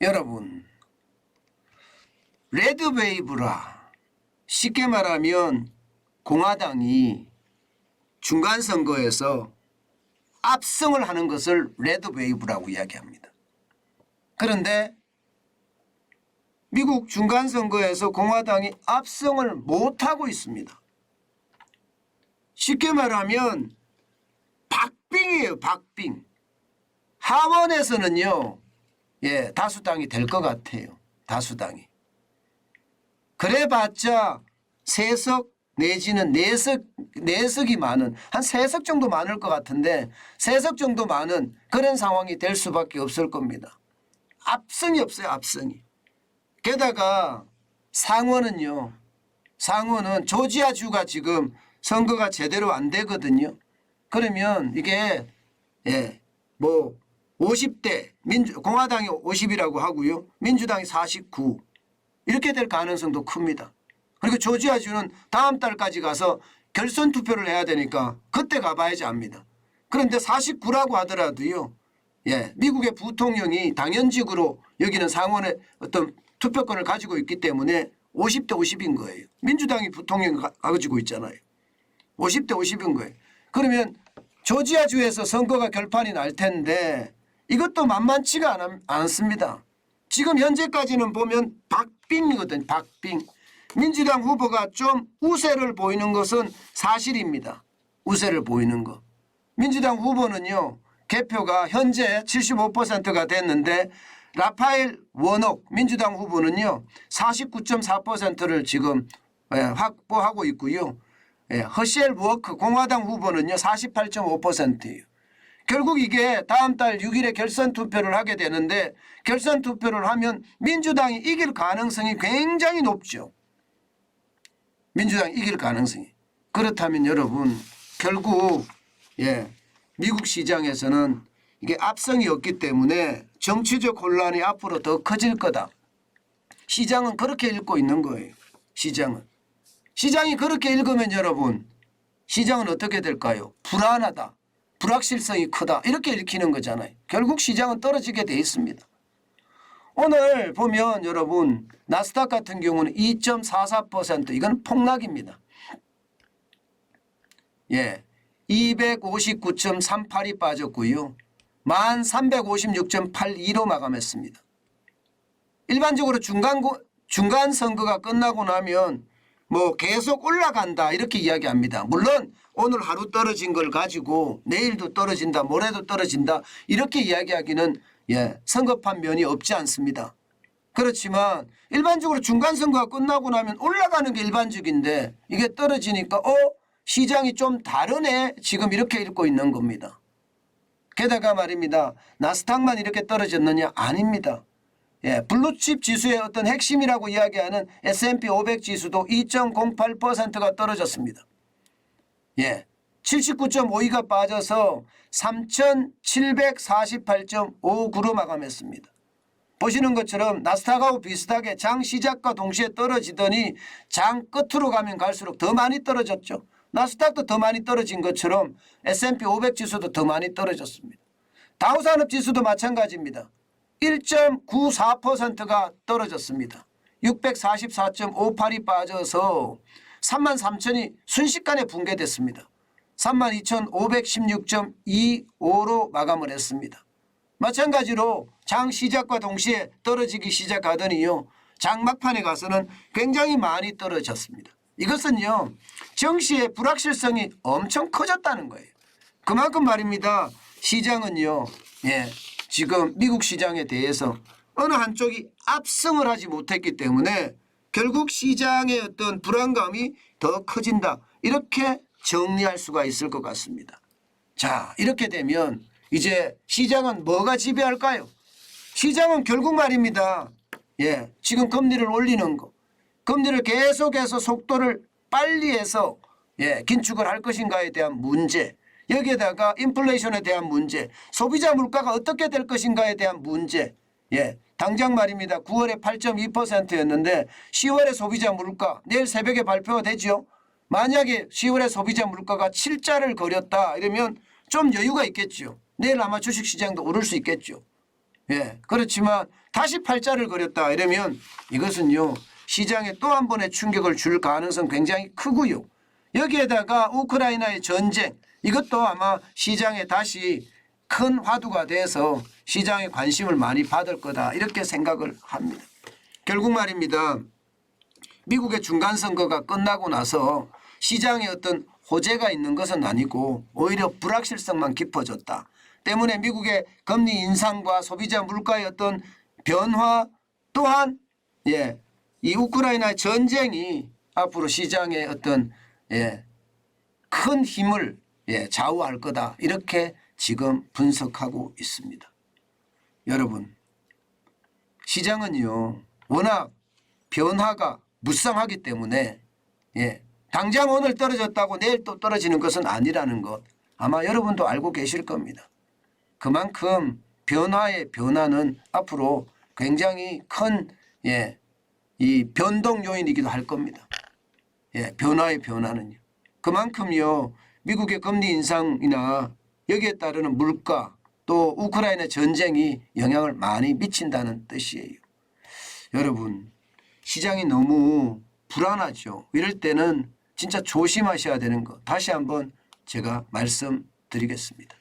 여러분, 레드웨이브라. 쉽게 말하면 공화당이 중간선거에서 압승을 하는 것을 레드웨이브라고 이야기합니다. 그런데 미국 중간선거에서 공화당이 압승을 못하고 있습니다. 쉽게 말하면 박빙이에요. 박빙. 하원에서는요, 다수당이 될 것 같아요. 다수당이. 그래봤자 3석 내지는 4석이 많은, 한 3석 정도 많을 것 같은데 3석 정도 많은 그런 상황이 될 수밖에 없을 겁니다. 압승이 없어요. 압승이. 게다가 상원은요. 상원은 조지아주가 지금 선거가 제대로 안 되거든요. 그러면 이게 50대 공화당이 50이라고 하고요. 민주당이 49 이렇게 될 가능성도 큽니다. 그리고 조지아주는 다음 달까지 가서 결선 투표를 해야 되니까 그때 가봐야지 압니다. 그런데 49라고 하더라도요. 미국의 부통령이 당연직으로 여기는 상원의 어떤 투표권을 가지고 있기 때문에 50대 50인 거예요. 민주당이 부통령 가지고 있잖아요. 50대 50인 거예요. 그러면 조지아주에서 선거가 결판이 날 텐데 이것도 만만치가 않습니다. 지금 현재까지는 보면 박빙이거든요. 박빙. 민주당 후보가 좀 우세를 보이는 것은 사실입니다. 우세를 보이는 거. 민주당 후보는요. 개표가 현재 75%가 됐는데 라파엘 워녹 민주당 후보는요. 49.4%를 지금 확보하고 있고요. 허셸 워크 공화당 후보는요. 48.5%예요. 결국 이게 다음 달 6일에 결선 투표를 하게 되는데 결선 투표를 하면 민주당이 이길 가능성이 굉장히 높죠. 민주당이 이길 가능성이. 그렇다면 여러분 결국 미국 시장에서는 이게 압승이 없기 때문에 정치적 혼란이 앞으로 더 커질 거다. 시장은 그렇게 읽고 있는 거예요. 시장이 그렇게 읽으면 여러분 시장은 어떻게 될까요? 불안하다. 불확실성이 크다. 이렇게 읽히는 거잖아요. 결국 시장은 떨어지게 돼 있습니다. 오늘 보면 여러분 나스닥 같은 경우는 2.44% 이건 폭락입니다. 259.38이 빠졌고요. 1356.82로 마감했습니다. 일반적으로 중간 선거가 끝나고 나면 뭐 계속 올라간다 이렇게 이야기합니다. 물론 오늘 하루 떨어진 걸 가지고 내일도 떨어진다 모레도 떨어진다 이렇게 이야기하기는 성급한 면이 없지 않습니다. 그렇지만 일반적으로 중간선거가 끝나고 나면 올라가는 게 일반적인데 이게 떨어지니까 시장이 좀 다르네 지금 이렇게 읽고 있는 겁니다. 게다가 말입니다. 나스닥만 이렇게 떨어졌느냐? 아닙니다. 블루칩 지수의 어떤 핵심이라고 이야기하는 S&P 500 지수도 2.08%가 떨어졌습니다. 79.52가 빠져서 3,748.59로 마감했습니다. 보시는 것처럼 나스닥하고 비슷하게 장 시작과 동시에 떨어지더니 장 끝으로 가면 갈수록 더 많이 떨어졌죠. 나스닥도 더 많이 떨어진 것처럼 S&P 500 지수도 더 많이 떨어졌습니다. 다우산업지수도 마찬가지입니다. 1.94%가 떨어졌습니다. 644.58이 빠져서 33,000이 순식간에 붕괴됐습니다. 32,516.25로 마감을 했습니다. 마찬가지로 장 시작과 동시에 떨어지기 시작하더니요. 장 막판에 가서는 굉장히 많이 떨어졌습니다. 이것은요. 정시의 불확실성이 엄청 커졌다는 거예요. 그만큼 말입니다. 시장은요. 지금 미국 시장에 대해서 어느 한쪽이 압승을 하지 못했기 때문에 결국 시장의 어떤 불안감이 더 커진다. 이렇게 정리할 수가 있을 것 같습니다. 자, 이렇게 되면 이제 시장은 뭐가 지배할까요? 시장은 결국 말입니다. 지금 금리를 올리는 거. 금리를 계속해서 속도를 빨리 해서 긴축을 할 것인가에 대한 문제. 여기에다가 인플레이션에 대한 문제, 소비자 물가가 어떻게 될 것인가에 대한 문제. 당장 말입니다. 9월에 8.2%였는데 10월에 소비자 물가 내일 새벽에 발표가 되죠. 만약에 10월에 소비자 물가가 7자를 그렸다 이러면 좀 여유가 있겠죠. 내일 아마 주식시장도 오를 수 있겠죠. 그렇지만 다시 팔자를 그렸다 이러면 이것은요 시장에 또 한 번의 충격을 줄 가능성 굉장히 크고요. 여기에다가 우크라이나의 전쟁 이것도 아마 시장에 다시 큰 화두가 돼서 시장의 관심을 많이 받을 거다 이렇게 생각을 합니다. 결국 말입니다. 미국의 중간선거가 끝나고 나서 시장에 어떤 호재가 있는 것은 아니고 오히려 불확실성만 깊어졌다. 때문에 미국의 금리 인상과 소비자 물가의 어떤 변화 또한 이 우크라이나 전쟁이 앞으로 시장의 어떤 큰 힘을 좌우할 거다. 이렇게 지금 분석하고 있습니다. 여러분 시장은요 워낙 변화가 무쌍하기 때문에 당장 오늘 떨어졌다고 내일 또 떨어지는 것은 아니라는 것 아마 여러분도 알고 계실 겁니다. 그만큼 변화의 변화는 앞으로 굉장히 큰 이 변동 요인이기도 할 겁니다. 변화의 변화는요. 그만큼요 미국의 금리 인상이나 여기에 따르는 물가 또 우크라이나 전쟁이 영향을 많이 미친다는 뜻이에요. 여러분 시장이 너무 불안하죠. 이럴 때는 진짜 조심하셔야 되는 거 다시 한번 제가 말씀드리겠습니다.